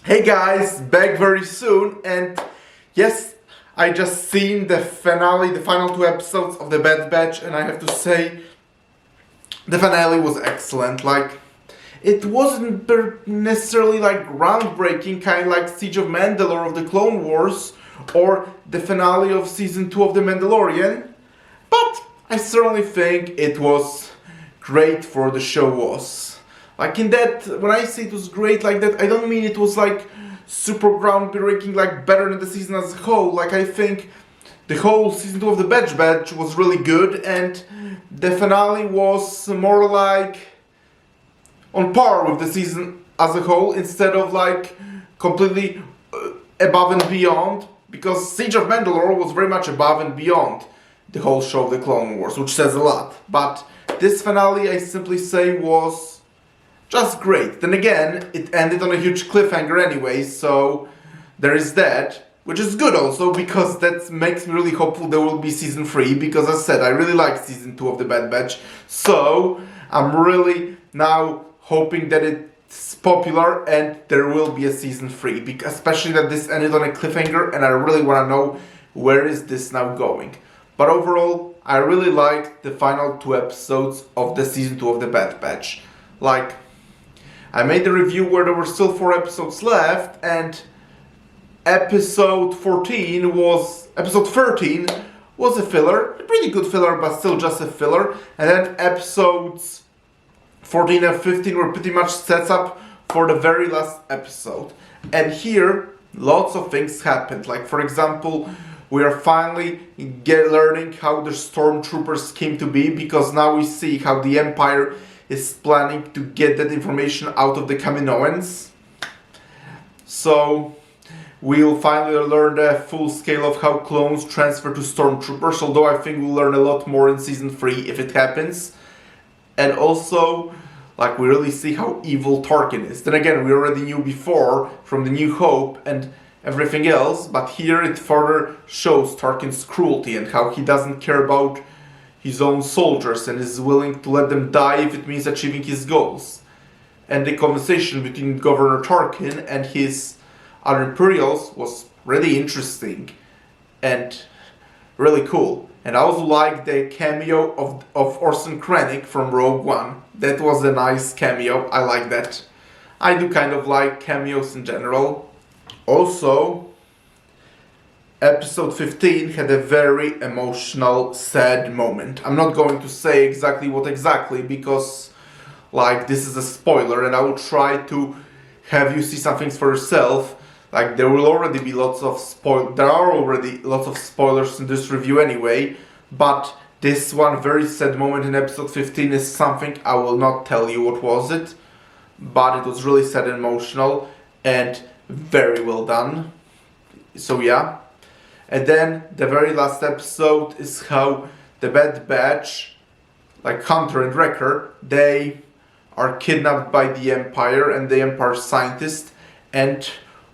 Hey guys, back very soon, and yes, I just seen the finale, the final two episodes of The Bad Batch, and I have to say, the finale was excellent. Like, it wasn't necessarily like groundbreaking, kind of like Siege of Mandalore of the Clone Wars, or the finale of season 2 of The Mandalorian, but I certainly think it was great for the show was. Like in that, when I say it was great like that, I don't mean it was like super groundbreaking, like better than the season as a whole. Like I think the whole season 2 of the Bad Batch was really good, and the finale was more like on par with the season as a whole, instead of like completely above and beyond, because Siege of Mandalore was very much above and beyond the whole show of the Clone Wars, which says a lot. But this finale, I simply say, was just great. Then again, it ended on a huge cliffhanger anyway, so there is that, which is good also, because that makes me really hopeful there will be season 3, because as I said, I really like season 2 of the Bad Batch, so I'm really now hoping that it's popular and there will be a season 3, because especially that this ended on a cliffhanger, and I really want to know where is this now going. But overall, I really liked the final 2 episodes of the season 2 of the Bad Batch. Like, I made the review where there were still 4 episodes left, and episode 13 was a filler, a pretty good filler, but still just a filler. And then episodes 14 and 15 were pretty much sets up for the very last episode. And here, lots of things happened. Like, for example, we are finally learning how the stormtroopers came to be, because now we see how the Empire is planning to get that information out of the Kaminoans. So we'll finally learn the full scale of how clones transfer to stormtroopers, although I think we'll learn a lot more in season 3 if it happens. And also, like, we really see how evil Tarkin is. Then again, we already knew before from the New Hope and everything else, but here it further shows Tarkin's cruelty and how he doesn't care about his own soldiers and is willing to let them die if it means achieving his goals. And the conversation between Governor Tarkin and his other Imperials was really interesting and really cool. And I also liked the cameo of Orson Krennic from Rogue One. That was a nice cameo, I like that. I do kind of like cameos in general. Also, episode 15 had a very emotional, sad moment. I'm not going to say exactly what exactly, because like this is a spoiler, and I will try to have you see some things for yourself. Like there are already lots of spoilers in this review anyway, but this one very sad moment in episode 15 is something I will not tell you what was it, but it was really sad and emotional and very well done. So yeah. And then the very last episode is how the Bad Batch, like Hunter and Wrecker, they are kidnapped by the Empire and the Empire scientist, and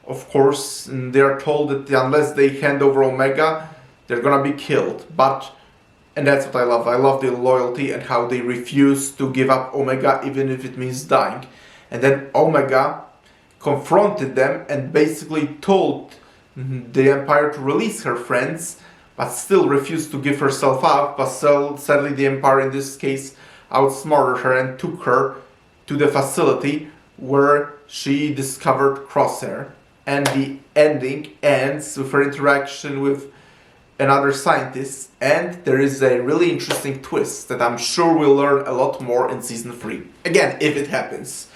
of course they are told that unless they hand over Omega, they're gonna be killed. And that's what I love. I love the loyalty and how they refuse to give up Omega even if it means dying. And then Omega confronted them and basically told the Empire to release her friends, but still refused to give herself up. But sadly, the Empire in this case outsmarted her and took her to the facility where she discovered Crosshair. And the ending ends with her interaction with another scientist, and there is a really interesting twist that I'm sure we'll learn a lot more in season 3. Again, if it happens.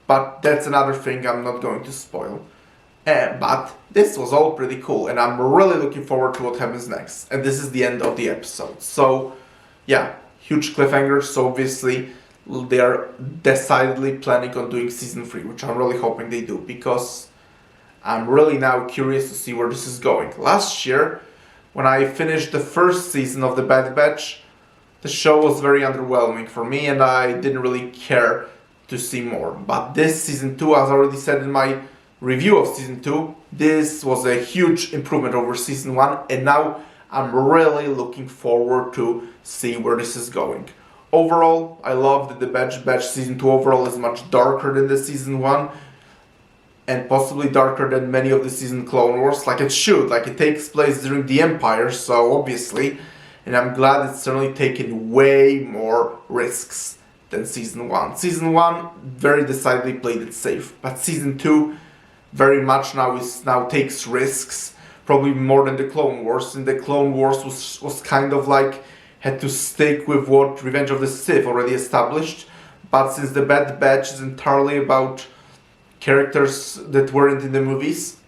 But that's another thing I'm not going to spoil. But this was all pretty cool, and I'm really looking forward to what happens next. And this is the end of the episode. So, yeah, huge cliffhanger. So obviously, they are decidedly planning on doing season 3, which I'm really hoping they do, because I'm really now curious to see where this is going. Last year, when I finished the first season of The Bad Batch, the show was very underwhelming for me, and I didn't really care to see more. But this season 2, as I already said in my review of season 2, this was a huge improvement over season 1, and now I'm really looking forward to see where this is going. Overall, I love that the Bad Batch season 2 overall is much darker than the season 1, and possibly darker than many of the season Clone Wars, like it should, like it takes place during the Empire, so obviously, and I'm glad it's certainly taken way more risks than Season 1. Season 1 very decidedly played it safe, but Season 2 very much now takes risks, probably more than the Clone Wars, and the Clone Wars was kind of like, had to stick with what Revenge of the Sith already established, but since the Bad Batch is entirely about characters that weren't in the movies,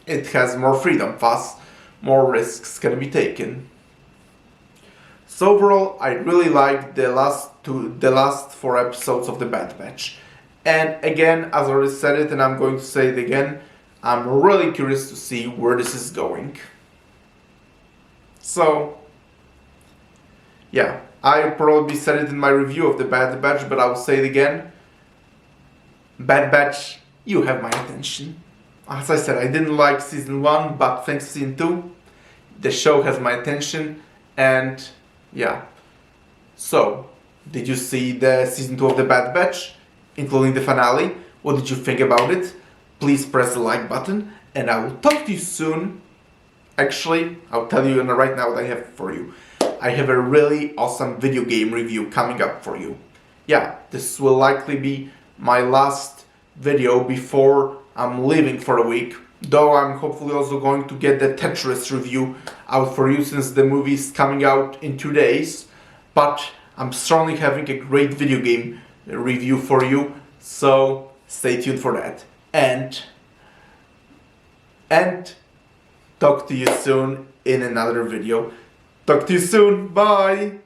it has more freedom, thus more risks can be taken. So overall, I really liked the last 4 episodes of the Bad Batch. And again, as I already said it, and I'm going to say it again, I'm really curious to see where this is going. So, yeah, I probably said it in my review of the Bad Batch, but I'll say it again. Bad Batch, you have my attention. As I said, I didn't like Season 1, but thanks to Season 2, the show has my attention, and yeah. So, did you see the Season 2 of the Bad Batch, including the finale? What did you think about it? Please press the like button, and I will talk to you soon. Actually, I'll tell you right now what I have for you. I have a really awesome video game review coming up for you. Yeah, this will likely be my last video before I'm leaving for a week, though I'm hopefully also going to get the Tetris review out for you since the movie is coming out in 2 days, but I'm certainly having a great video game review for you, so stay tuned for that. And talk to you soon in another video. Talk to you soon, bye!